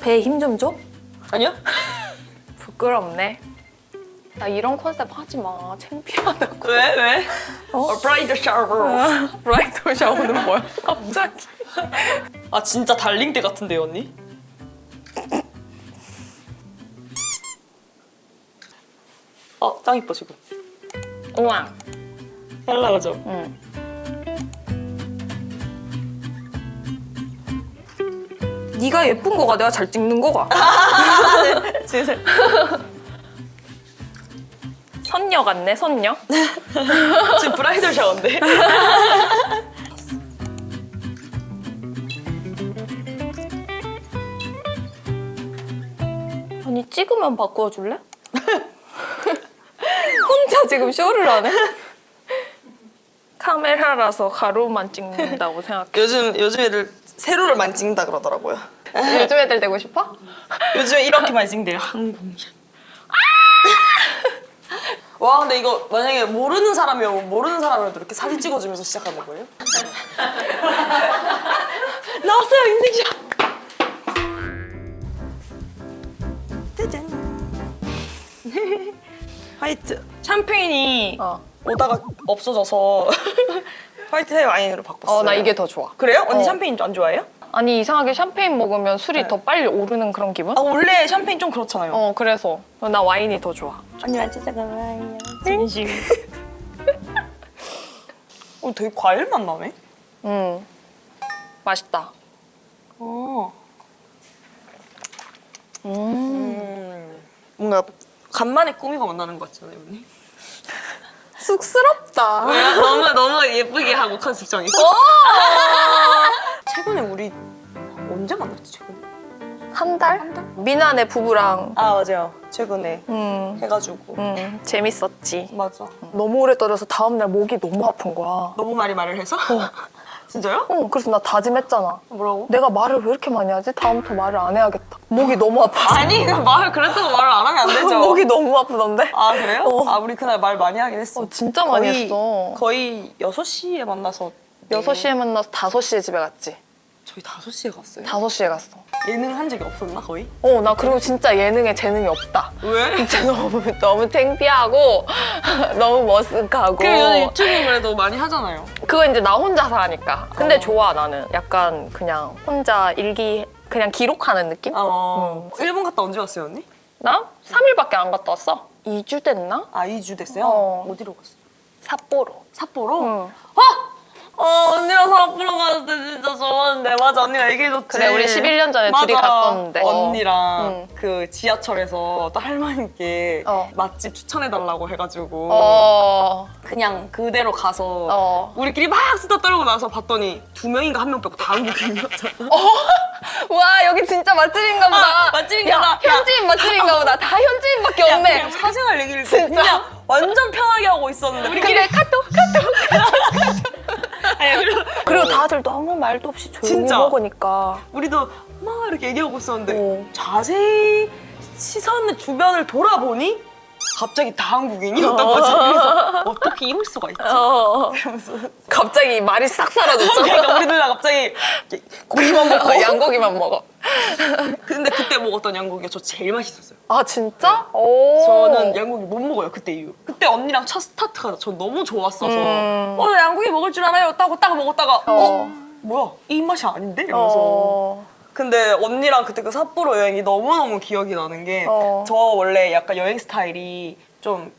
배에 힘 좀 줘? 아니요? 부끄럽네. 나 이런 컨셉 하지 마. 창피하다고. 왜? 브라이더 샤워. 브라이덜 샤워는 뭐야? 갑자기. 아 진짜 달링대 같은데요 언니? 짱 이뻐 지금. 우와. 잘 나가죠? 응. 네가 예쁜 거가 내가 잘 찍는 거가. 진짜. 선녀 같네, 선녀. 지금 브라이덜 샤워인데? 아니 찍으면 바꿔줄래? 혼자 지금 쇼를 하네? 카메라라서 가로만 찍는다고 생각해. 요즘 애들 세로를 많이 찍는다 그러더라고요. 요즘 애들 되고 싶어? 요즘에 이렇게 많이 찍는데요. 항공샷. 와 근데 이거 만약에 모르는 사람이라도 이렇게 사진 찍어주면서 시작하는 거예요? 나왔어요 인생샷. 짜잔. 화이트 샴페인이 오다가 없어져서 화이트 와인으로 바꿨어요. 나 이게 더 좋아. 그래요? 언니 샴페인 안 좋아해요? 아니 이상하게 샴페인 먹으면 술이 더 빨리 오르는 그런 기분? 아 원래 샴페인 좀 그렇잖아요. 그래서 나 와인이 더 좋아. 언니랑 진짜 고마워요. 진심. 되게 과일 맛 나네. 맛있다. 뭔가 간만에 꾸미고 만나는 것 같잖아요, 언니. 쑥스럽다. 너무 예쁘게 하고 컨셉 정했어. 최근에 우리 언제 만났지 최근에? 한 달? 미나네 부부랑. 아 맞아요. 최근에 해가지고. 재밌었지. 맞아. 너무 오래 떨어서 다음날 목이 너무 아픈 거야. 너무 많이 말을 해서? 진짜요? 그래서 나 다짐했잖아. 뭐라고? 내가 말을 왜 이렇게 많이 하지? 다음부터 말을 안 해야겠다. 목이 너무 아파서. 아니 말 그랬다고 말을 안 하면 안 되죠. 목이 너무 아프던데? 아 그래요? 아 우리 그날 말 많이 하긴 했어. 진짜 많이 했어. 거의 6시에 만나서 6시에 만나서 5시에 집에 갔지. 저희 5시에 갔어요. 5시에 갔어. 예능 한 적이 없었나 거의? 나 그리고 진짜 예능에 재능이 없다. 왜? 진짜 너무 창피하고 너무 머쓱하고. 그래 요즘 유튜브 그래도 많이 하잖아요. 그거 이제 나 혼자서 하니까. 근데 좋아 나는. 약간 그냥 혼자 그냥 기록하는 느낌? 일본 갔다 언제 왔어요 언니? 나 3일밖에 안 갔다 왔어. 2주 됐나? 아 2주 됐어요? 어디로 갔어요? 삿포로. 삿포로? 응. 언니랑 삿포로 갔을 때 진짜 좋았는데 맞아 언니가 얘기해줬지. 그래 우리 11년 전에 맞아. 둘이 갔었는데. 언니랑 그 지하철에서 또 할머니께 맛집 추천해달라고 해가지고 그냥 그대로 가서 우리끼리 막 수다 떨고 나서 봤더니 2명인가 1명 빼고 다 한국인이었잖아. 와 여기 진짜 맛집인가 보다. 맛집인가 야, 보다. 현지인 맛집인가 보다. 다 현지인밖에 없네. 그냥 사생활 얘기를 진짜? 그냥 완전 편하게 하고 있었는데 우리끼리 근데 카톡. 아니, 그리고 다들 너무 말도 없이 조용히 진짜? 먹으니까. 우리도 막 이렇게 얘기하고 있었는데 자세히 시선을 주변을 돌아보니 갑자기 다 한국인이었던 거지. 그래서 어떻게 이럴 수가 있지? 그러면서 갑자기 말이 싹 사라졌죠. 그러니까 우리 둘 다 갑자기 고기만 먹고 양고기만 먹어. 근데 그때 먹었던 양고기가 저 제일 맛있었어요. 아 진짜? 저는 양고기 못 먹어요 그때 이후. 그때 언니랑 첫 스타트가 전 너무 좋았어서 나 양고기 먹을 줄 알아요 따고 먹었다가 뭐야 이 입맛이 아닌데? 이러면서 근데 언니랑 그때 그 삿포로 여행이 너무너무 기억이 나는 게 저 원래 약간 여행 스타일이 좀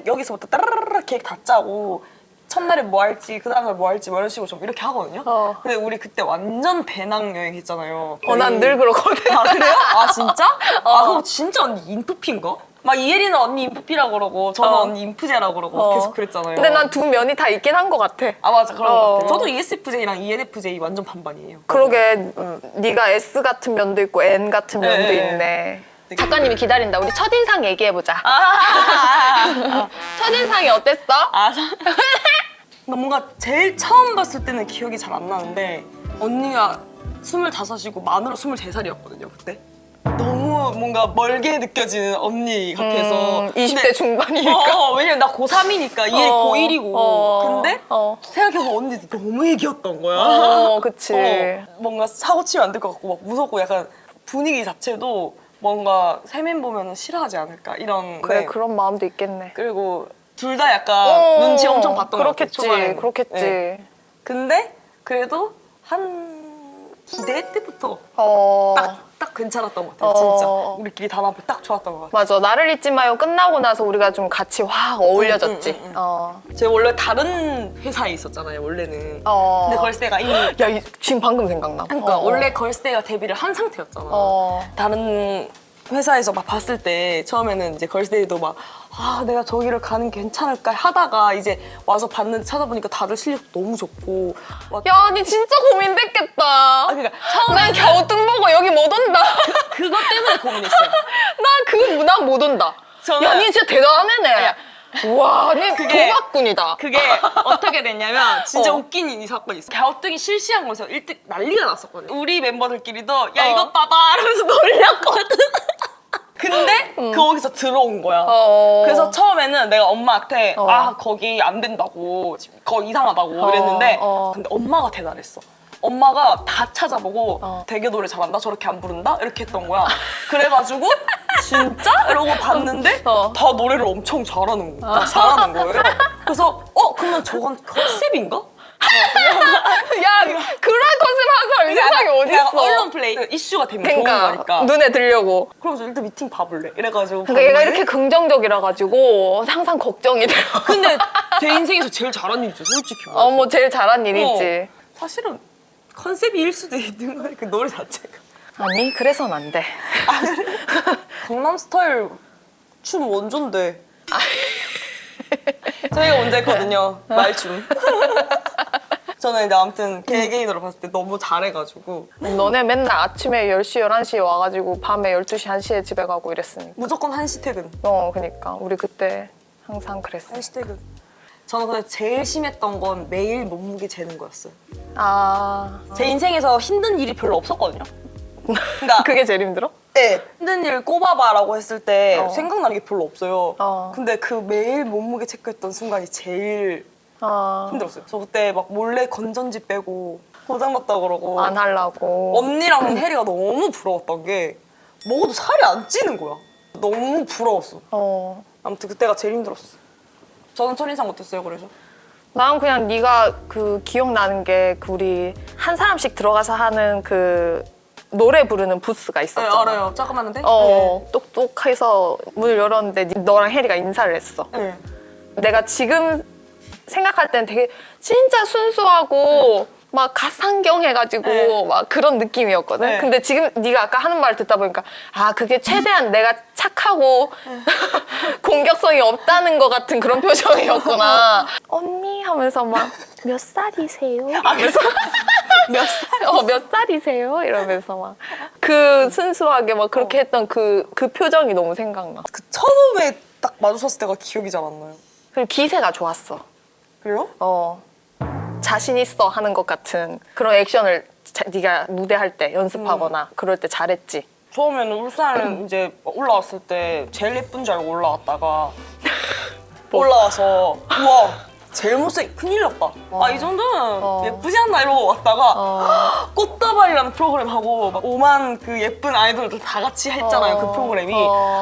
여기서부터 따라라라 계획 다 짜고 첫날에 뭐 할지 그 다음날 뭐 할지 뭐 이런 식으로 좀 이렇게 하거든요. 근데 우리 그때 완전 배낭 여행 했잖아요. 난 늘 그러거든. 아 그래요? 아 진짜? 아 그럼 진짜 언니 인프피인가? 막 이혜리는 언니 인프피라고 그러고 저는 언니 인프제라고 그러고 계속 그랬잖아요. 근데 난 두 면이 다 있긴 한 것 같아. 아 맞아 그런 것 같아요. 저도 ESFJ랑 ENFJ 완전 반반이에요. 그러게 네가 S 같은 면도 있고 N 같은 면도 있네. 작가님이 기다린다. 우리 첫인상 얘기해보자. 첫인상이 어땠어? 뭔가 제일 처음 봤을 때는 기억이 잘 안 나는데 언니가 25이고 만으로 23살이었거든요 그때. 너무 뭔가 멀게 느껴지는 언니 같아서 20대 중반이니까. 왜냐면 나 고3이니까 얘 고1이고 근데 생각해보면 언니도 너무 애기였던 거야. 그치. 뭔가 사고 치면 안 될 것 같고 막 무섭고 약간 분위기 자체도 뭔가 세면 보면 싫어하지 않을까 이런. 그래 네. 그런 마음도 있겠네. 그리고 둘 다 약간 눈치 엄청 봤던 것 같아요. 그렇겠지, 초반에는. 그렇겠지. 네. 근데 그래도 한 기대 때부터 딱 괜찮았던 것 같아요. 진짜 우리끼리 단합이 딱 좋았던 것 같아요. 맞아. 나를 잊지 마요 끝나고 나서 우리가 좀 같이 확 어울려졌지. 제가 원래 다른 회사에 있었잖아요. 원래는. 어. 근데 걸스데이가 이미 야, 지금 방금 생각나. 그러니까 원래 걸스데이가 데뷔를 한 상태였잖아. 다른 회사에서 막 봤을 때 처음에는 이제 걸스데이도 막 내가 저기를 가는 게 괜찮을까 하다가 이제 와서 봤는데 찾아보니까 다들 실력 너무 좋고 막 야, 니 진짜 고민됐겠다. 그러니까 난 겨우 뜬 보고 여기 못 온다. 그것 때문에 고민했어요. 난 못 온다. 저는- 야, 니 진짜 대단한 애네. 와, 니 그게- 도박꾼이다. 그게 어떻게 됐냐면 진짜 어. 웃긴 이 사건이 있어. 갸우뚱이 실시한 거에서 1등 난리가 났었거든요. 우리 멤버들끼리도 야 이것 봐봐 이러면서 놀렸거든. 근데 거기서 들어온 거야. 그래서 처음에는 내가 엄마한테 거기 안 된다고 거기 이상하다고 그랬는데 근데 엄마가 대단했어. 엄마가 다 찾아보고 되게 노래 잘한다 저렇게 안 부른다 이렇게 했던 거야. 그래가지고 진짜? 이러고 봤는데 다 노래를 엄청 잘하는 거예요. 그래서 그러면 저건 컨셉인가? 야, 그런 컨셉 한 사람 이 세상에 그냥 어딨어. 언론 플레이 이슈가 되면 좋은 그러니까 거니까. 눈에 들려고. 그러면서 일단 미팅 봐볼래 이래가지고 그러니까 얘가 봤는데 이렇게 긍정적이라 가지고 항상 걱정이 돼요. 근데 제 인생에서 제일 잘한 일이죠 솔직히. 뭐 제일 잘한 일이지. 사실은 컨셉일 수도 있는 거야 그 노래 자체가. 아니, 그래선 안 돼. 강남 스타일 춤 원조인데. 저희가 먼저 했거든요 말춤. 저는 이제 아무튼 개개인으로 봤을 때 너무 잘해가지고 너네 맨날 아침에 10시, 11시에 와가지고 밤에 12시, 1시에 집에 가고 이랬으니까. 무조건 1시 퇴근. 그니까. 우리 그때 항상 그랬어. 1시 퇴근. 저는 근데 제일 심했던 건 매일 몸무게 재는 거였어요. 아. 제 인생에서 힘든 일이 별로 없었거든요. 그러니까 그게 제일 힘들어? 네. 힘든 일 꼽아봐라고 했을 때 어. 생각나는 게 별로 없어요. 어. 근데 그 매일 몸무게 체크했던 순간이 제일 힘들었어요. 저 그때 막 몰래 건전지 빼고 고장났다 그러고 안 하려고. 언니랑 혜리가 너무 부러웠던 게 먹어도 살이 안 찌는 거야. 너무 부러웠어. 아무튼 그때가 제일 힘들었어. 저는 첫인상 어땠어요, 그래서? 난 그냥 네가 그 기억나는 게 그 우리 한 사람씩 들어가서 하는 그 노래 부르는 부스가 네, 있었잖아. 알아요. 조그마한데? 똑똑해서 문을 열었는데 너랑 혜리가 인사를 했어. 네. 내가 지금 생각할 때는 되게 진짜 순수하고 막 가상경해가지고 막 그런 느낌이었거든. 네. 근데 지금 네가 아까 하는 말을 듣다 보니까 그게 최대한 내가 착하고 공격성이 없다는 것 같은 그런 표정이었구나. 언니 하면서 막 몇 살이세요? 그래서 몇 살? 몇 살이세요? 이러면서 막 그 순수하게 막 그렇게 했던 그 표정이 너무 생각나. 그 처음에 딱 마주쳤을 때가 기억이 잘 안 나요. 그리고 기세가 좋았어. 그래요? 자신 있어 하는 것 같은 그런 액션을 네가 무대할 때 연습하거나 그럴 때 잘했지. 처음에는 울산 이제 올라왔을 때 제일 예쁜 줄 알고 올라왔다가 올라와서 우와 제일 못생긴 큰일 났다. 이 정도는 예쁘지 않나 이러고 왔다가 꽃다발이라는 프로그램 하고 막 5만 그 예쁜 아이돌들 다 같이 했잖아요. 그 프로그램이.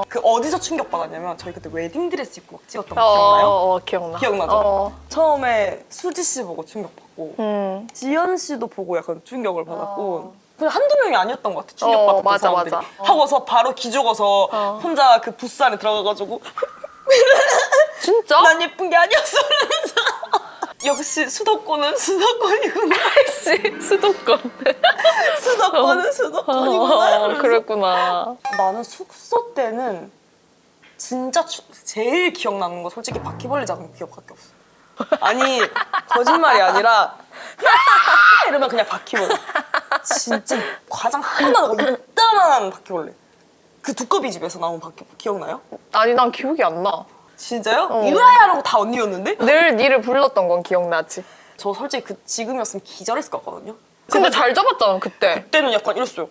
그 어디서 충격받았냐면 저희 그때 웨딩드레스 입고 막 찍었던 거 기억나요? 기억나. 기억나죠? 처음에 수지 씨 보고 충격받고 지연 씨도 보고 약간 충격을 받았고 그냥 한두 명이 아니었던 것 같아. 충격받았던 맞아, 사람들이. 맞아. 하고서 바로 기죽어서 혼자 그 부스 안에 들어가가지고 진짜? 난 예쁜 게 아니었어 이러면서 역시 수도권은 수도권이구나. 씨, 수도권. 수도권은 수도권이구나. 이러면서. 그랬구나. 나는 숙소 때는 진짜 제일 기억나는 거 솔직히 바퀴벌레 잡은 기억밖에 없어. 아니 거짓말이 아니라 이러면 그냥 바퀴벌레. 진짜 과장 하나도 안 나고 이따만한 바퀴벌레. 그 두꺼비 집에서 나온 바퀴벌레 기억나요? 아니 난 기억이 안 나. 진짜요? 유라야라고 다 언니였는데? 늘 니를 불렀던 건 기억나지. 저 솔직히 지금이었으면 기절했을 것 같거든요. 근데 잘 잡았잖아 그때. 그때는 약간 이랬어요.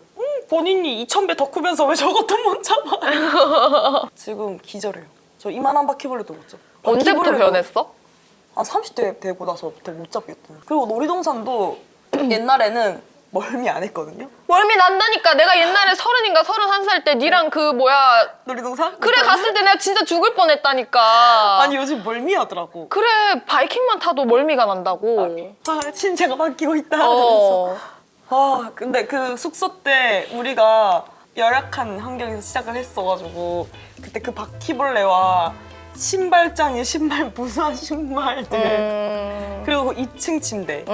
본인이 2,000배 더 크면서 왜 저것도 못 잡아? 지금 기절해요. 저 이만한 바퀴벌레도 못 잡아. 언제부터 바퀴벌레도 변했어? 한 30대 되고 나서부터 못 잡겠더니. 그리고 놀이동산도 옛날에는 멀미 안 했거든요. 멀미 난다니까. 내가 옛날에 30인가 31살 때 니랑 그 뭐야 놀이동산? 그래 갔을 때 내가 진짜 죽을 뻔했다니까. 아니 요즘 멀미하더라고. 그래 바이킹만 타도 멀미가 난다고. 아, 신체가 바뀌고 있다. 어. 아 근데 그 숙소 때 우리가 열악한 환경에서 시작을 했어가지고 그때 그 바퀴벌레와 신발장에 신발 무수한 신발들 그리고 2층 침대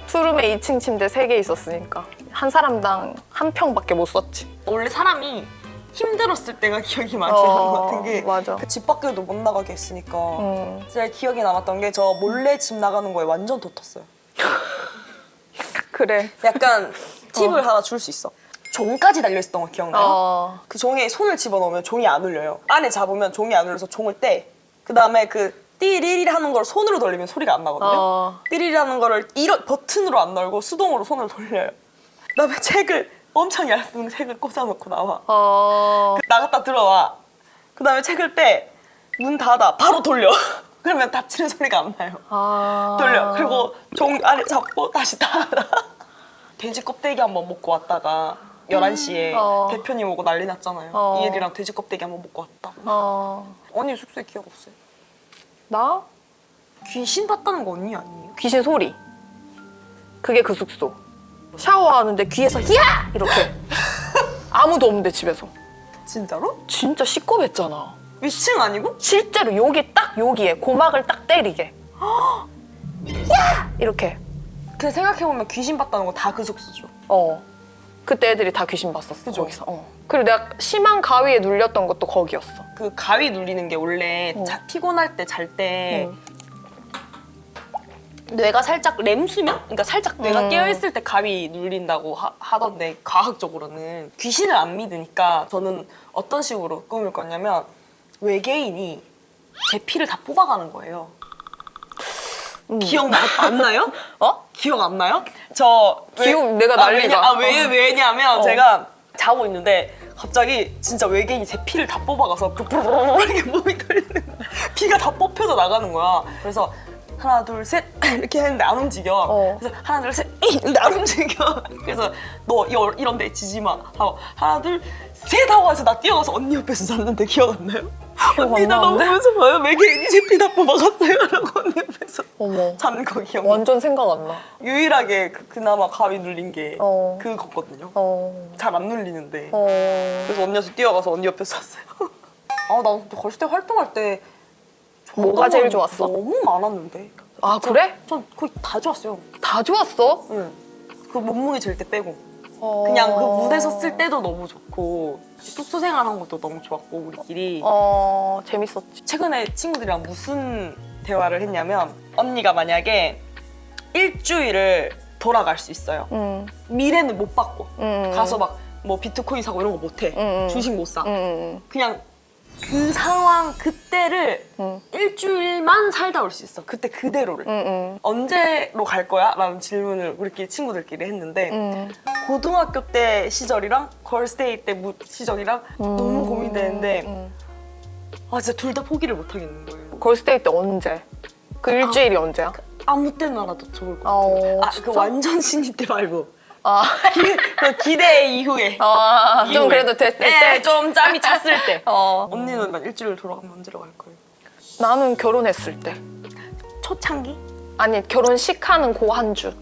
투룸에 2층 침대 3개 있었으니까 한 사람당 한 평밖에 못 썼지. 원래 사람이 힘들었을 때가 기억이 많이 나는 것 같은 게 맞아. 그 집 밖에도 못 나가게 했으니까 제일 기억에 남았던 게 저 몰래 집 나가는 거에 완전 돋았어요. 그래. 약간 팁을 하나 줄 수 있어. 종까지 달려있었던 거 기억나요? 그 종에 손을 집어넣으면 종이 안 울려요. 안에 잡으면 종이 안 울려서 종을 떼. 그 다음에 그 띠리리 하는 걸 손으로 돌리면 소리가 안 나거든요. 띠리리 하는 거를 버튼으로 안 넣고 수동으로 손을 돌려요. 그 다음에 책을 엄청 얇은 책을 꽂아놓고 나와. 나갔다 들어와. 그 다음에 책을 빼. 문 닫아. 바로 돌려. 그러면 닫히는 소리가 안 나요. 돌려. 그리고 종 안에 잡고 다시 닫아. 돼지 껍데기 한번 먹고 왔다가 11시에 대표님 오고 난리 났잖아요. 이엘이랑 돼지 껍데기 한번 먹고 왔다고. 언니 숙소에 기억 없어요? 나? 귀신 봤다는 거 언니 아니에요? 귀신 소리. 그게 그 숙소. 샤워하는데 귀에서 히야! 이렇게. 아무도 없는데 집에서. 진짜로? 진짜 시끄럽했잖아. 위층 아니고? 실제로 여기에 고막을 딱 때리게. 야! 이렇게. 근데 생각해보면 귀신 봤다는 거 다 그 숙소죠. 그때 애들이 다 귀신 봤었어. 그죠? 거기서. 그리고 내가 심한 가위에 눌렸던 것도 거기였어. 그 가위 눌리는 게 원래 피곤할 때 잘 때 뇌가 살짝 렘수면? 그러니까 살짝 뇌가 깨어있을 때 가위 눌린다고 하던데 과학적으로는 귀신을 안 믿으니까 저는 어떤 식으로 꿈을 꿨냐면 외계인이 제 피를 다 뽑아가는 거예요. 기억 안 나요? 기억 안 나요? 내가 난리가. 왜냐면 제가 자고 있는데 갑자기 진짜 외계인이 제 피를 다 뽑아가서 이렇게 몸이 떨리는 거야. 피가 다 뽑혀서 나가는 거야. 그래서 하나 둘 셋 이렇게 했는데 안 움직여. 그래서 하나 둘 셋 근데 안 움직여. 그래서 너 이런 데 지지 마 하고 하나 둘 셋 하고 해서 나 뛰어가서 언니 옆에서 잤는데 기억 안 나요? 언니 나 너무 무서워요. 외계인이 제 피 다 뽑아갔어요. 라고 언니 옆에서 자는 거 기억 나. 완전 생각 안 나. 유일하게 그나마 가위 눌린 게 그거거든요. 잘 안 눌리는데. 그래서 언니한테 뛰어가서 언니 옆에서 잤어요. 나 근데 걸스데 활동할 때 뭐가 제일 좋았어? 너무 많았는데. 아 그래? 전 거의 다 좋았어요. 다 좋았어? 응. 그 몸무게 잴 때 빼고. 그냥 그 무대 섰을 때도 너무 좋고 숙소 생활한 것도 너무 좋았고 우리끼리. 재밌었지. 최근에 친구들이랑 무슨 대화를 했냐면 언니가 만약에 일주일을 돌아갈 수 있어요. 미래는 못 받고 가서 막 뭐 비트코인 사고 이런 거 못 해. 주식 못 사. 그냥 그 상황 그때를 일주일만 살다 올 수 있어. 그때 그대로를. 언제로 갈 거야? 라는 질문을 우리끼리 친구들끼리 했는데 고등학교 때 시절이랑 걸스데이 때 시절이랑 너무 고민되는데 진짜 둘 다 포기를 못 하겠는 거예요. 걸스데이 때 언제? 그 일주일이 언제야? 아무 때나라도 좋을 것 같아요. 그 완전 신입 때 말고. 그 기대 이후에. 좀 그래도 됐을 때? 좀 짬이 찼을 때. 언니는 만 일주일 돌아가면 언제로 갈 거예요? 나는 결혼했을 때. 초창기? 아니 결혼식 하는 그 한 주.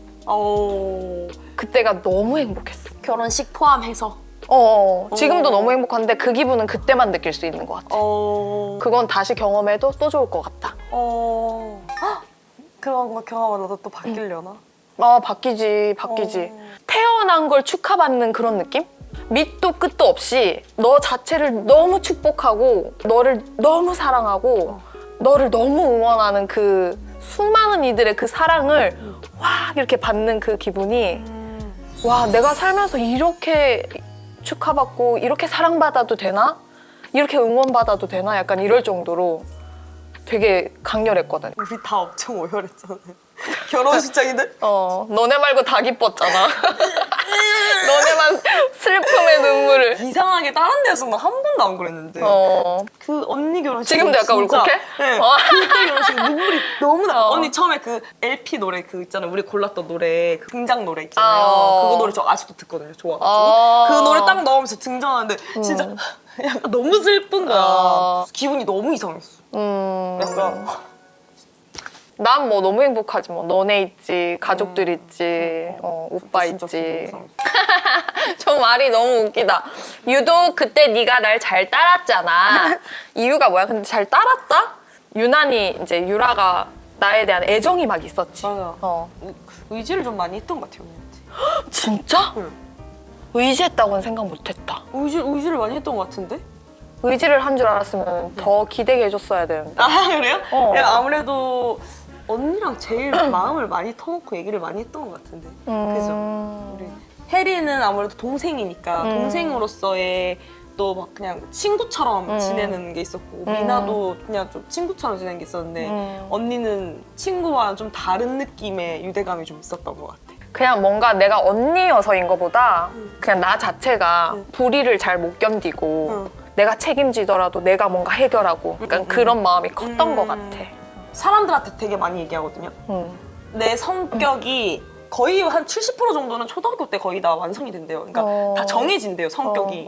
그때가 너무 행복했어. 결혼식 포함해서? 지금도 너무 행복한데 그 기분은 그때만 느낄 수 있는 것 같아. 그건 다시 경험해도 또 좋을 것 같다. 그런 거 경험하다 또 바뀌려나? 바뀌지. 태어난 걸 축하받는 그런 느낌? 밑도 끝도 없이 너 자체를 너무 축복하고 너를 너무 사랑하고 너를 너무 응원하는 그 수많은 이들의 그 사랑을 확 이렇게 받는 그 기분이 와 내가 살면서 이렇게 축하받고 이렇게 사랑받아도 되나? 이렇게 응원받아도 되나? 약간 이럴 정도로 되게 강렬했거든. 우리 다 엄청 오열했잖아요. 결혼식장인데? 너네 말고 다 기뻤잖아. 너네만 슬픔의 눈물을. 이상하게 다른 데서는 한 번도 안 그랬는데 그 언니 결혼식 지금도 약간 울컥해? 네. 어. 그때 결혼식 눈물이 너무나 어. 언니 처음에 그 LP 노래 그 있잖아요. 우리 골랐던 노래 그 등장 노래 있잖아요. 어. 그거 노래 저 아직도 듣거든요. 좋아가지고 어. 그 노래 딱 나오면서 등장하는데 진짜 약간 너무 슬픈 거야. 어. 기분이 너무 이상했어. 약간 난 뭐 너무 행복하지 뭐. 너네 있지, 가족들 있지, 오빠 진짜 있지. 기분이 이상했어. 저 말이 너무 웃기다. 유독 그때 네가 날 잘 따랐잖아. 이유가 뭐야? 근데 잘 따랐다? 유난히 이제 유라가 나에 대한 애정이 막 있었지. 맞아. 어. 의지를 좀 많이 했던 것 같아요. 언니한테. 진짜? 응. 의지했다고는 생각 못했다. 의지를 많이 했던 것 같은데? 의지를 한 줄 알았으면 더 기대게 해줬어야 되는데. 아 그래요? 어. 야, 아무래도 언니랑 제일 마음을 많이 터놓고 얘기를 많이 했던 것 같은데. 그죠? 우리 혜리는 아무래도 동생이니까 동생으로서의 또 막 그냥 친구처럼 지내는 게 있었고 미나도 그냥 좀 친구처럼 지내는 게 있었는데 언니는 친구와 좀 다른 느낌의 유대감이 좀 있었던 것 같아. 그냥 뭔가 내가 언니여서인 것보다 그냥 나 자체가 불의를 잘 못 견디고 내가 책임지더라도 내가 뭔가 해결하고 약간 그런 마음이 컸던 것 같아. 사람들한테 되게 많이 얘기하거든요. 내 성격이 거의 한 70% 정도는 초등학교 때 거의 다 완성이 된대요. 그러니까 다 정해진대요, 성격이.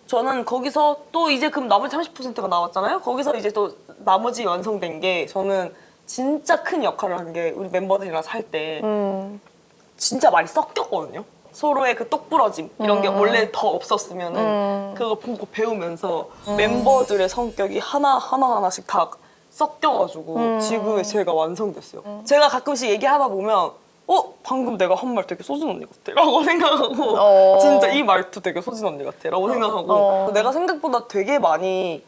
저는 거기서 또 이제 그럼 나머지 30%가 나왔잖아요. 거기서 이제 또 나머지 완성된 게 저는 진짜 큰 역할을 한 게 우리 멤버들이랑 살 때 진짜 많이 섞였거든요. 서로의 그 똑부러짐 이런 게 원래 더 없었으면은 그거 보고 배우면서 멤버들의 성격이 하나씩 다 섞여가지고 지금의 제가 완성됐어요. 제가 가끔씩 얘기하다 보면 방금 내가 한 말 되게 소진 언니 같아 라고 생각하고 진짜 이 말투 되게 소진 언니 같아 라고 생각하고 내가 생각보다 되게 많이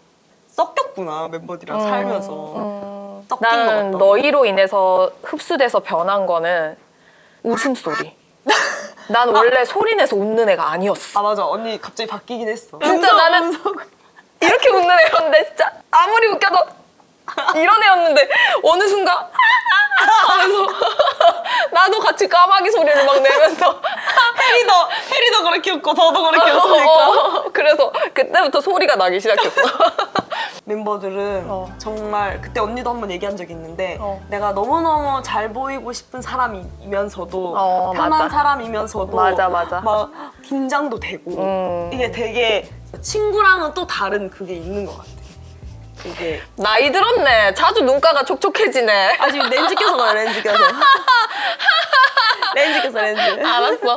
섞였구나 멤버들이랑 살면서 섞인 것 같다. 나는 너희로 인해서 흡수돼서 변한 거는 웃음소리. 난 원래 소리 내서 웃는 애가 아니었어. 아 맞아 언니 갑자기 바뀌긴 했어. 진짜 나는 이렇게 웃는 애였는데 진짜 아무리 웃겨도 이런 애였는데 어느 순간 하면서 나도 같이 까마귀 소리를 막 내면서 혜리도 그렇게 웃고 저도 그렇게 웃으니까 그래서 그때부터 소리가 나기 시작했어. 멤버들은 정말 그때 언니도 한번 얘기한 적이 있는데 내가 너무너무 잘 보이고 싶은 사람이면서도 편한 맞아. 사람이면서도 맞아. 막 긴장도 되고 이게 되게 친구랑은 또 다른 그게 있는 것 같아. 이게 나이 들었네. 자주 눈가가 촉촉해지네. 아 지금 렌즈 껴서 그래 렌즈 껴서 렌즈 껴서 렌즈. 알았어.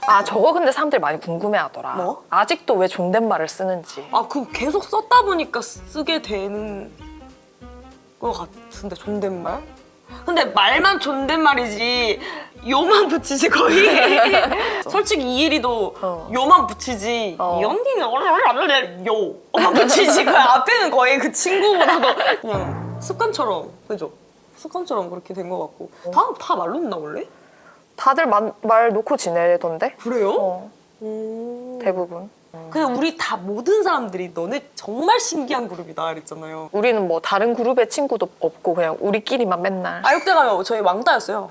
아 저거 근데 사람들이 많이 궁금해하더라. 뭐? 아직도 왜 존댓말을 쓰는지. 아 그 계속 썼다 보니까 쓰게 되는 것 같은데 존댓말? 근데 말만 존댓말이지 요만 붙이지 거의. 솔직히 이혜리도 요만 붙이지 이 언니는 요만 붙이지 그 앞에는 거의 그 친구보다도 그냥 습관처럼 그죠? 습관처럼 그렇게 된 것 같고 다 말로 듣나 원래? 다들 말 놓고 지내던데? 그래요? 대부분. 그냥 우리 다 모든 사람들이 너네 정말 신기한 그룹이다 이랬잖아요. 우리는 뭐 다른 그룹의 친구도 없고 그냥 우리끼리만 맨날. 아육대 가면 저희 왕따였어요.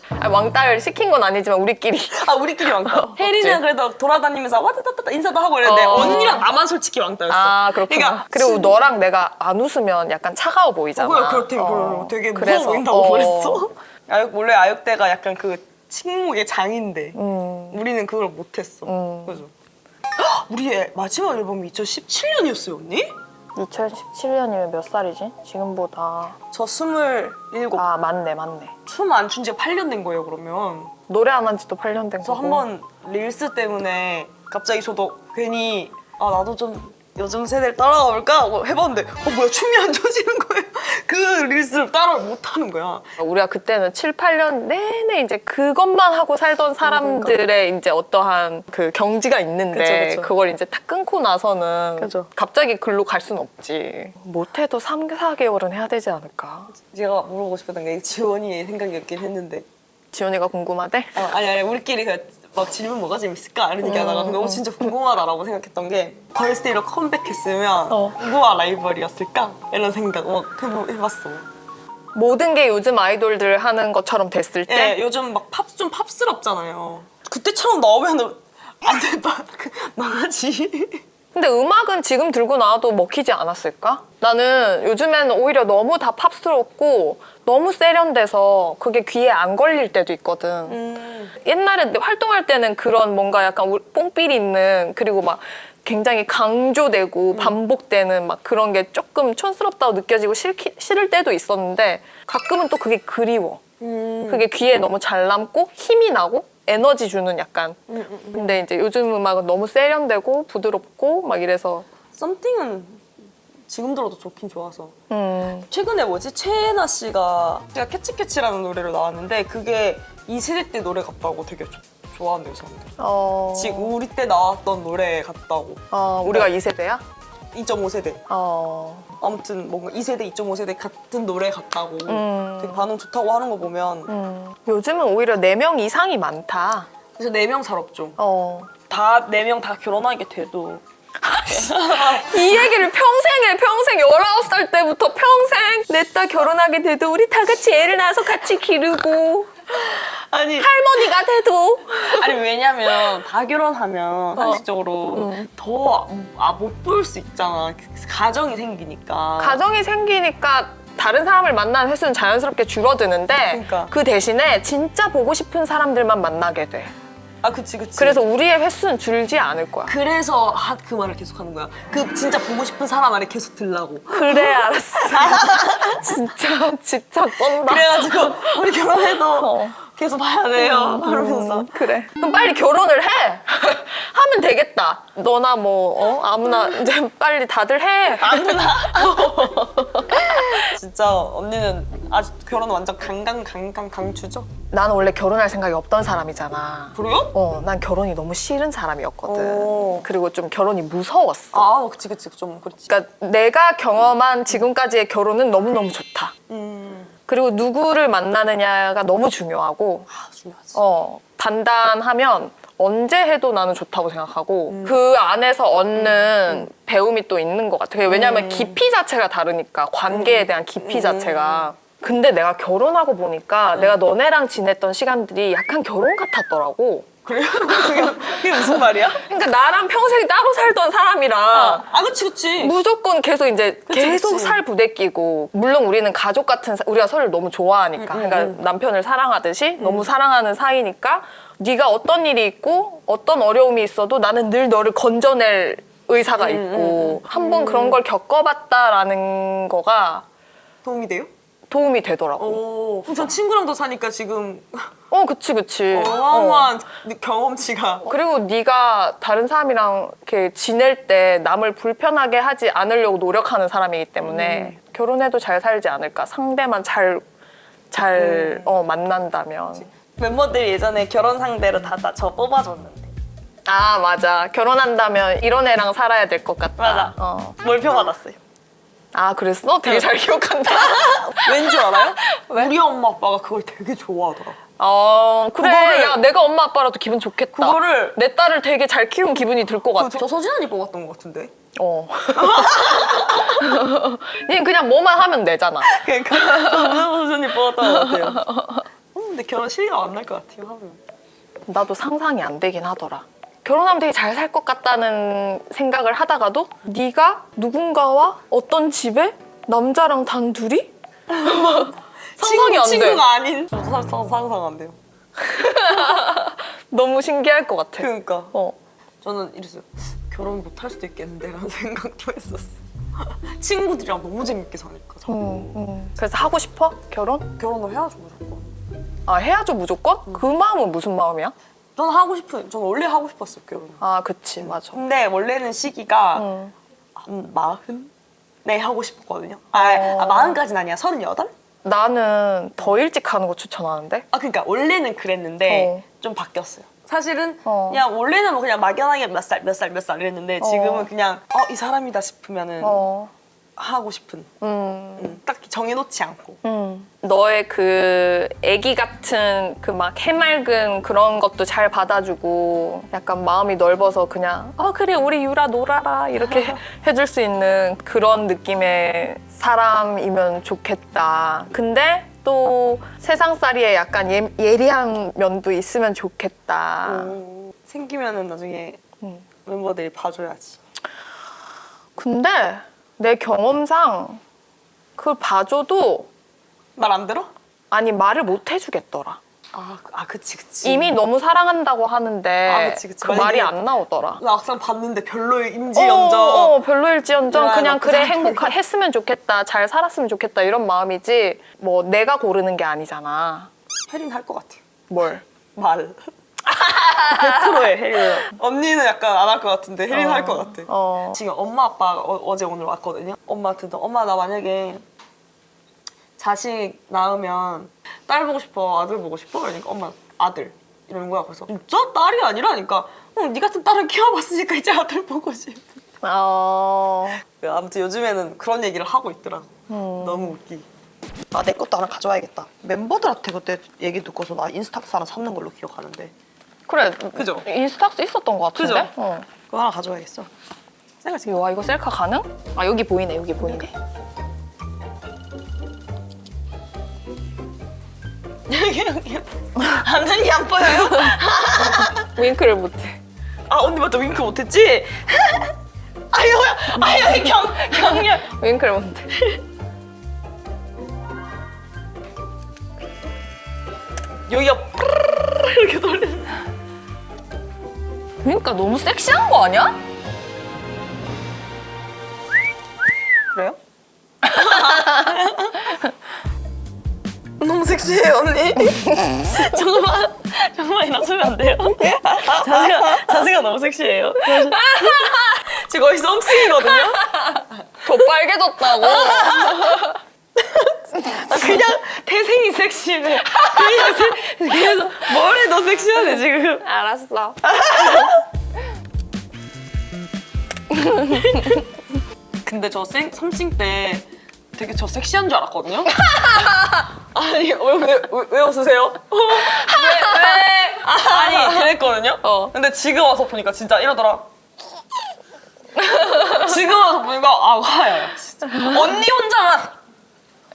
아니, 왕따를 시킨 건 아니지만 우리끼리. 아 우리끼리 왕따. 혜리는 그래도 돌아다니면서 와다다다 인사도 하고 이랬는데 언니랑 나만 솔직히 왕따였어. 아 그렇구나. 그러니까 그리고 너랑 내가 안 웃으면 약간 차가워 보이잖아. 되게 무서워 그래서, 보인다고 그랬어. 원래 아육대가 약간 그 침묵의 장인데 우리는 그걸 못했어. 그죠? 헉, 우리의 마지막 앨범이 2017년이었어요 언니? 2017년이면 몇 살이지? 지금보다. 저 27. 아 맞네. 춤 안 춘 지 8년 된 거예요 그러면. 노래 안 한 지도 8년 된 저 거고. 한 번 릴스 때문에 갑자기 저도 괜히 나도 좀 요즘 세대를 따라가 볼까 하고 해봤는데 뭐야 춤이 안 춰지는 거예요. 그 릴스를 따라 못 하는 거야. 우리가 그때는 7, 8년 내내 이제 그것만 하고 살던 사람들의 이제 어떠한 그 경지가 있는데 그쵸. 그걸 이제 딱 끊고 나서는 그쵸. 갑자기 글로 갈 순 없지. 못해도 3, 4개월은 해야 되지 않을까? 제가 물어보고 싶었던 게 지원이의 생각이었긴 했는데 지원이가 궁금하대? 아니 우리끼리 막 질문 뭐가 재밌을까 이런 얘기하다가 너무 진짜 궁금하다라고 생각했던 게 걸스데이로 컴백했으면 누구와 라이벌이었을까 이런 생각 막 해봤어. 모든 게 요즘 아이돌들 하는 것처럼 됐을 때? 예, 요즘 막 좀 팝스럽잖아요. 그때처럼 나오면 안 돼, 망하지. 근데 음악은 지금 들고 나와도 먹히지 않았을까? 나는 요즘에는 오히려 너무 다 팝스럽고 너무 세련돼서 그게 귀에 안 걸릴 때도 있거든. 옛날에 활동할 때는 그런 뭔가 약간 뽕삘 있는 그리고 막 굉장히 강조되고 반복되는 막 그런 게 조금 촌스럽다고 느껴지고 싫을 때도 있었는데 가끔은 또 그게 그리워. 그게 귀에 너무 잘 남고 힘이 나고 에너지 주는 약간. 근데 이제 요즘 음악은 너무 세련되고 부드럽고 막 이래서. 썸띵은 지금 들어도 좋긴 좋아서. 최근에 뭐지? 최애나 씨가 제가 캐치캐치라는 노래로 나왔는데 그게 이 세대 때 노래 같다고 되게 좋아한대요, 사람들. 지금 우리 때 나왔던 노래 같다고. 우리가 2세대야? 2.5세대. 아무튼 뭔가 2세대, 2.5세대 같은 노래 같다고 되게 반응 좋다고 하는 거 보면 요즘은 오히려 4명 이상이 많다. 그래서 4명 잘 없죠. 다 4명 다 결혼하게 돼도 이 얘기를 평생 19살 때부터 평생 내 딸 결혼하게 돼도 우리 다 같이 애를 낳아서 같이 기르고 아니 할머니가 돼도 왜냐면 다 결혼하면 상식적으로 더 못 볼 수 있잖아. 가정이 생기니까. 가정이 생기니까 다른 사람을 만나는 횟수는 자연스럽게 줄어드는데 그러니까. 그 대신에 진짜 보고 싶은 사람들만 만나게 돼. 그치. 그래서 우리의 횟수는 줄지 않을 거야. 그래서 그 말을 계속 하는 거야. 그 진짜 보고 싶은 사람 말을 계속 들라고. 그래, 알았어. 진짜 집착 떤다. 그래가지고 우리 결혼해도 계속 봐야 돼요. 그러면서. 그래. 그럼 빨리 결혼을 해. 하면 되겠다. 너나 아무나 이제 빨리 다들 해. 아무나. 진짜 언니는 아직 결혼 완전 강추죠? 나는 원래 결혼할 생각이 없던 사람이잖아. 그래요? 난 결혼이 너무 싫은 사람이었거든. 오. 그리고 좀 결혼이 무서웠어. 그치. 좀 그렇지. 그러니까 내가 경험한 지금까지의 결혼은 너무너무 좋다. 그리고 누구를 만나느냐가 너무 중요하고 중요하지. 단단하면 언제 해도 나는 좋다고 생각하고 그 안에서 얻는 배움이 또 있는 것 같아. 왜냐하면 깊이 자체가 다르니까 관계에 대한 깊이 자체가. 근데 내가 결혼하고 보니까 내가 너네랑 지냈던 시간들이 약간 결혼 같았더라고. 그래요? 그게 무슨 말이야? 그러니까 나랑 평생 따로 살던 사람이랑 그치. 무조건 계속 이제 계속 그치. 살 부대끼고 물론 우리는 가족 같은 우리가 서로를 너무 좋아하니까 그러니까 남편을 사랑하듯이 너무 사랑하는 사이니까 네가 어떤 일이 있고 어떤 어려움이 있어도 나는 늘 너를 건져낼 의사가 있고 한번 그런 걸 겪어봤다라는 거가 도움이 되더라고. 전 친구랑도 사니까 지금 그치. 어마어마한 경험치가. 그리고 네가 다른 사람이랑 이렇게 지낼 때 남을 불편하게 하지 않으려고 노력하는 사람이기 때문에 결혼해도 잘 살지 않을까. 상대만 잘 만난다면. 멤버들이 예전에 결혼 상대로 다 저 뽑아줬는데. 맞아. 결혼한다면 이런 애랑 살아야 될 것 같다. 맞아. 몰표 받았어요. 그랬어? 되게 잘 기억한다. 왠지 알아요? 우리 엄마 아빠가 그걸 되게 좋아하더라. 그래. 야, 내가 엄마 아빠라도 기분 좋겠다. 그거를 내 딸을 되게 잘 키운 기분이 들 것 같아. 저 서진환이 뽑았던 것 같은데. 얘는 그냥 뭐만 하면 되잖아. 그러니까 서진환이 뽑았던 것 같아요. 근데 결혼 실감 안 날 것 같아요, 하면. 나도 상상이 안 되긴 하더라. 결혼하면 되게 잘 살 것 같다는 생각을 하다가도 네가 누군가와 어떤 집에 남자랑 단둘이? 상상이 안 돼. 친구가 아닌. 저도 상상 안 돼요. 너무 신기할 것 같아. 그러니까. 저는 이랬어요. 결혼 못 할 수도 있겠는데 라는 생각도 했었어. 친구들이랑 너무 재밌게 사니까. 그래서 하고 싶어? 결혼? 결혼을 해야죠, 무조건. 해야죠 무조건? 그 마음은 무슨 마음이야? 저는 원래 하고 싶었어요, 결혼. 그치, 맞아. 근데 원래는 시기가 한 40에 하고 싶었거든요. 40까지는 아니야, 38? 나는 더 일찍 하는 거 추천하는데? 그러니까 원래는 그랬는데 좀 바뀌었어요. 사실은 그냥 원래는 그냥 막연하게 몇 살 이랬는데 지금은 그냥 이 사람이다 싶으면은 하고 싶은. 딱히 정해놓지 않고. 너의 그 애기 같은 그 막 해맑은 그런 것도 잘 받아주고 약간 마음이 넓어서 그냥 그래 우리 유라 놀아라 이렇게 해줄 수 있는 그런 느낌의 사람이면 좋겠다. 근데 또 세상살이에 약간 예리한 면도 있으면 좋겠다. 생기면은 나중에 멤버들이 봐줘야지. 근데 내 경험상 그걸 봐줘도 말 안 들어? 아니 말을 못 해주겠더라. 그치. 이미 너무 사랑한다고 하는데 그치. 그 말이 안 나오더라. 막상 봤는데 별로인지언정. 별로일지언정 그냥 나쁘지 그래 않다. 했으면 좋겠다, 잘 살았으면 좋겠다 이런 마음이지 뭐 내가 고르는 게 아니잖아. 혜린 할 것 같아. 뭘? 말. 100%해, 혜린은. 언니는 약간 안 할 것 같은데 혜린 할 것 같아. 지금 엄마 아빠가 어제 오늘 왔거든요. 엄마한테 엄마 나 만약에 자식 낳으면 딸 보고 싶어, 아들 보고 싶어? 그러니까 엄마 아들 이러는 거야. 그래서 진짜 딸이 아니라니까. 네 같은 딸을 키워봤으니까 이제 아들 보고 싶어. 아무튼 요즘에는 그런 얘기를 하고 있더라고. 너무 웃기. 내 것도 하나 가져와야겠다. 멤버들한테 그때 얘기 듣고서 나 인스타क्스 하나 샀는 걸로 기억하는데. 그래. 그죠? 인스타क्스 있었던 것 같은데? 그죠? 그거 하나 가져와야겠어. 와 이거 셀카 가능? 여기 보이네, 여기 보이네. 여기 완전히 안 보여요? 윙크를 못해. 언니 맞다, 윙크 못했지? 여기 경련. 윙크를 못해. 여기가 이렇게 돌려. 그러니까 너무 섹시한 거 아니야? 그래요? 너무 섹시해요, 언니. 정말 일어서면 안 돼요? 자세가 너무 섹시해요. 지금 거의 썸씽이거든요? 더 빨개졌다고. 그냥 태생이 섹시해. 그래서 뭘 해도 섹시하네, 지금. 알았어. 근데 저 썸씽 때 되게 저 섹시한 줄 알았거든요? 아니, 왜 웃으세요? 왜? 아니, 그랬거든요? 근데 지금 와서 보니까 진짜 이러더라. 지금 와서 보니까 화해요. 진짜. 언니 혼자만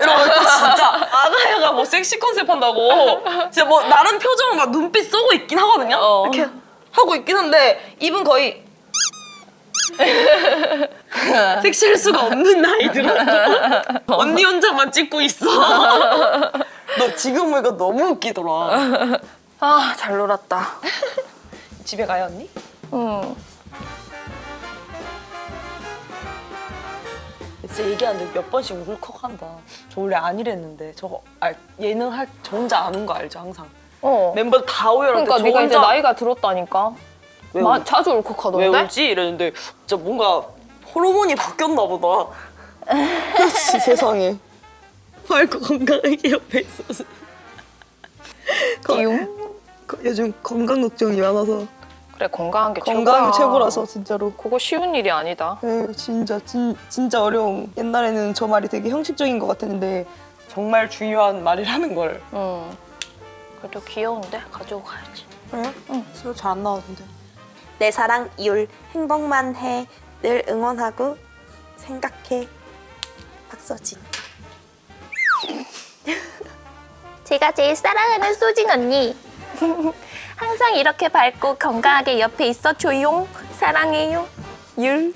이러고 있고 진짜 아가야가 뭐 섹시 컨셉 한다고 진짜 뭐 나름 표정 막 눈빛 쏘고 있긴 하거든요? 이렇게 하고 있긴 한데 입은 거의 섹시할 수가 없는 나이들아. 언니 혼자만 찍고 있어. 너 지금 보니까 너무 웃기더라. 잘 놀았다. 집에 가요, 언니? 응. 진짜 얘기하는데 몇 번씩 울컥한다. 저 원래 안 이랬는데 저거 예능 저 혼자 안 온 거 알죠, 항상. 멤버들 다 오열할 때 그러니까 저 네가 이제 혼자 나이가 들었다니까. 자주 울컥하던데? 왜 울지? 이랬는데 진짜 뭔가 호르몬이 바뀌었나 보다. 세상에. 말고 건강하게 옆에 있어서. 요즘 건강 걱정이 많아서. 그래, 건강한 게 건강이 최고라서 진짜로. 그거 쉬운 일이 아니다. 네, 진짜 어려운. 옛날에는 저 말이 되게 형식적인 것 같았는데 정말 중요한 말이라는 걸. 그래도 귀여운데 가지고 가야지. 그래요? 응. 새로 잘 안 나오던데. 내 사랑 이율 행복만 해 늘 응원하고 생각해 박서진. 제가 제일 사랑하는 소진 언니. 항상 이렇게 밝고 건강하게 옆에 있어 줘용. 사랑해요. 율.